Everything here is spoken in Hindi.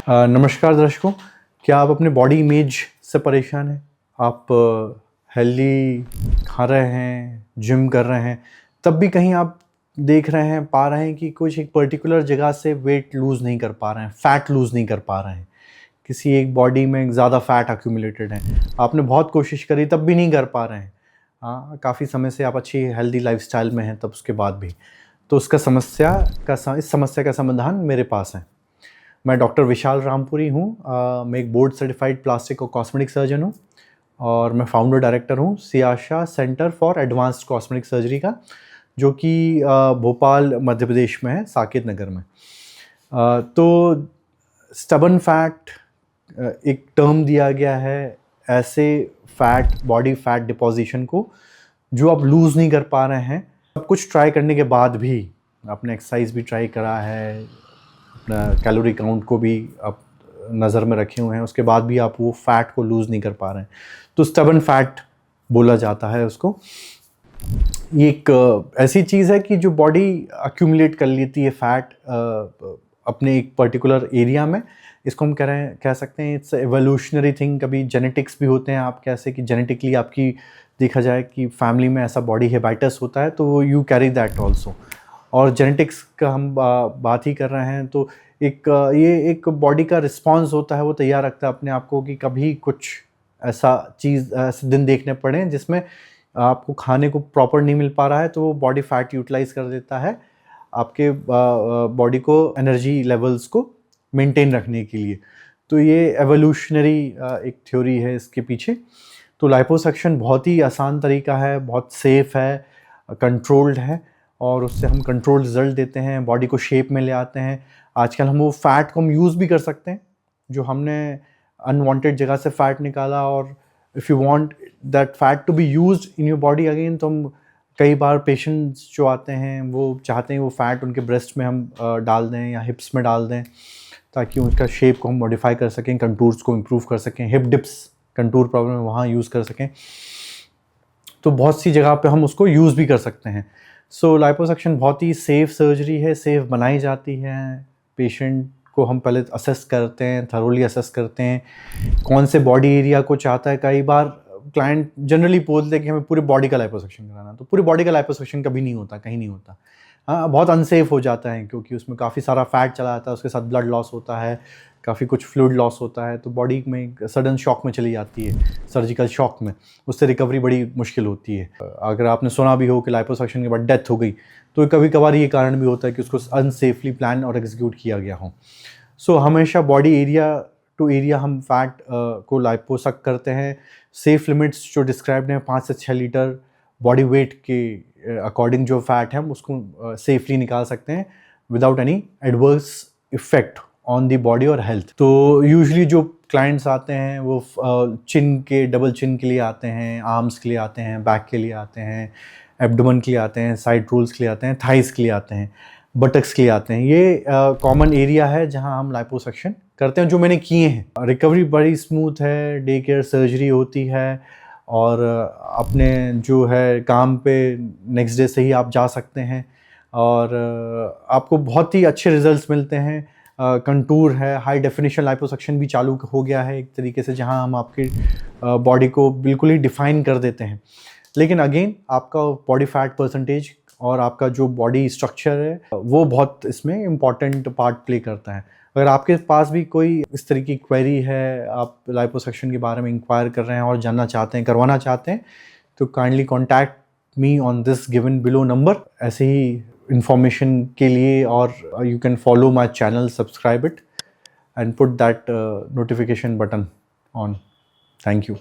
नमस्कार दर्शकों, क्या आप अपने बॉडी इमेज से परेशान हैं? आप हेल्दी खा रहे हैं, जिम कर रहे हैं, तब भी कहीं आप देख रहे हैं, पा रहे हैं कि कुछ एक पर्टिकुलर जगह से वेट लूज़ नहीं कर पा रहे हैं, फैट लूज़ नहीं कर पा रहे हैं। किसी एक बॉडी में ज़्यादा फैट एक्यूमुलेटेड है। आपने बहुत कोशिश करी तब भी नहीं कर पा रहे हैं। काफ़ी समय से आप अच्छी हेल्दी लाइफ़स्टाइल में हैं तब उसके बाद भी। तो इस समस्या का समाधान मेरे पास है। मैं डॉक्टर विशाल रामपुरी हूँ। मैं एक बोर्ड सर्टिफाइड प्लास्टिक और कॉस्मेटिक सर्जन हूँ और मैं फाउंडर डायरेक्टर हूँ Siyasha center for advanced cosmetic surgery का, जो कि भोपाल मध्य प्रदेश में है, साकेत नगर में। तो स्टबन फैट एक टर्म दिया गया है ऐसे फैट, बॉडी फैट डिपोजिशन को जो आप लूज़ नहीं कर पा रहे हैं। सब कुछ ट्राई करने के बाद भी, आपने एक्सरसाइज भी ट्राई करा है, अपना कैलोरी काउंट को भी आप नज़र में रखे हुए हैं, उसके बाद भी आप वो फैट को लूज़ नहीं कर पा रहे हैं, तो स्टबन फैट बोला जाता है उसको। ये एक ऐसी चीज़ है कि जो बॉडी एक्यूमुलेट कर लेती है फैट अपने एक पर्टिकुलर एरिया में। इसको हम कह सकते हैं इट्स एवोल्यूशनरी थिंग। कभी जेनेटिक्स भी होते हैं, आप कैसे कि जेनेटिकली आपकी देखा जाए कि फैमिली में ऐसा बॉडी हैबिटस होता है तो यू कैरी दैट ऑल्सो। और जेनेटिक्स का हम बात ही कर रहे हैं तो ये एक बॉडी का रिस्पॉन्स होता है, वो तैयार रखता है अपने आप को कि कभी कुछ ऐसे दिन देखने पड़े जिसमें आपको खाने को प्रॉपर नहीं मिल पा रहा है, तो वो बॉडी फैट यूटिलाइज कर देता है आपके बॉडी को एनर्जी लेवल्स को मेंटेन रखने के लिए। तो ये एवोल्यूशनरी एक थ्योरी है इसके पीछे। तो लाइपोसक्शन बहुत ही आसान तरीका है, बहुत सेफ है, कंट्रोल्ड है और उससे हम कंट्रोल रिजल्ट देते हैं, बॉडी को शेप में ले आते हैं। आजकल हम वो फैट को हम यूज़ भी कर सकते हैं जो हमने अनवांटेड जगह से फैट निकाला, और if you want that fat to be used in your body again, तो हम कई बार पेशेंट्स जो आते हैं वो चाहते हैं वो फैट उनके ब्रेस्ट में हम डाल दें या हिप्स में डाल दें, ताकि उनका शेप को हम मॉडिफाई कर सकें, कंटूर्स को इम्प्रूव कर सकें, हिप डिप्स कंटूर प्रॉब्लम है वहाँ यूज़ कर सकें। तो बहुत सी जगह पे हम उसको यूज़ भी कर सकते हैं। सो लाइपोसक्शन बहुत ही सेफ़ सर्जरी है, सेफ़ बनाई जाती है। पेशेंट को हम पहले असेस करते हैं, थरोली असेस करते हैं कौन से बॉडी एरिया को चाहता है। कई बार क्लाइंट जनरली बोलते हैं कि हमें पूरी बॉडी का लाइपोसक्शन कराना, तो पूरी बॉडी का लाइपोसक्शन कभी नहीं होता, कहीं नहीं होता। बहुत अनसेफ हो जाता है क्योंकि उसमें काफ़ी सारा फैट चला जाता है, उसके साथ ब्लड लॉस होता है, काफ़ी कुछ फ्लूइड लॉस होता है, तो बॉडी में सडन शॉक में चली जाती है, सर्जिकल शॉक में। उससे रिकवरी बड़ी मुश्किल होती है। अगर आपने सुना भी हो कि लाइपोसक्शन के बाद डेथ हो गई, तो कभी कभार ये कारण भी होता है कि उसको अनसेफली प्लान और एग्जीक्यूट किया गया हो। सो हमेशा बॉडी एरिया टू एरिया हम फैट को लाइपोसक करते हैं। सेफ लिमिट्स जो डिस्क्राइब्ड हैं 5 से 6 लीटर बॉडी वेट के अकॉर्डिंग जो फैट है हम उसको सेफली निकाल सकते हैं without any adverse effect on the body और हेल्थ। तो यूजुअली जो क्लाइंट्स आते हैं वो डबल चिन के लिए आते हैं, आर्म्स के लिए आते हैं, बैक के लिए आते हैं, एब्डोमेन के लिए आते हैं, साइड रोल्स के लिए आते हैं, थाइस के लिए आते हैं, बटक्स के लिए आते हैं। ये कॉमन एरिया है जहां हम लाइपोसक्शन करते हैं, जो मैंने किए हैं। रिकवरी बड़ी स्मूथ है, डे केयर सर्जरी होती है और अपने जो है काम पे नेक्स्ट डे से ही आप जा सकते हैं और आपको बहुत ही अच्छे रिजल्ट्स मिलते हैं। कंटूर है, हाई डेफिनेशन लाइपोसक्शन भी चालू हो गया है एक तरीके से, जहां हम आपकी बॉडी को बिल्कुल ही डिफाइन कर देते हैं। लेकिन अगेन आपका बॉडी फैट परसेंटेज और आपका जो बॉडी स्ट्रक्चर है वो बहुत इसमें इम्पॉर्टेंट पार्ट प्ले करता है। अगर आपके पास भी कोई इस तरह की क्वेरी है, आप लाइपोसक्शन के बारे में इंक्वायर कर रहे हैं और जानना चाहते हैं, करवाना चाहते हैं, तो kindly contact me on this given below number. ऐसे ही इंफॉर्मेशन के लिए, और you can follow my channel, subscribe it and put that notification button on. Thank you.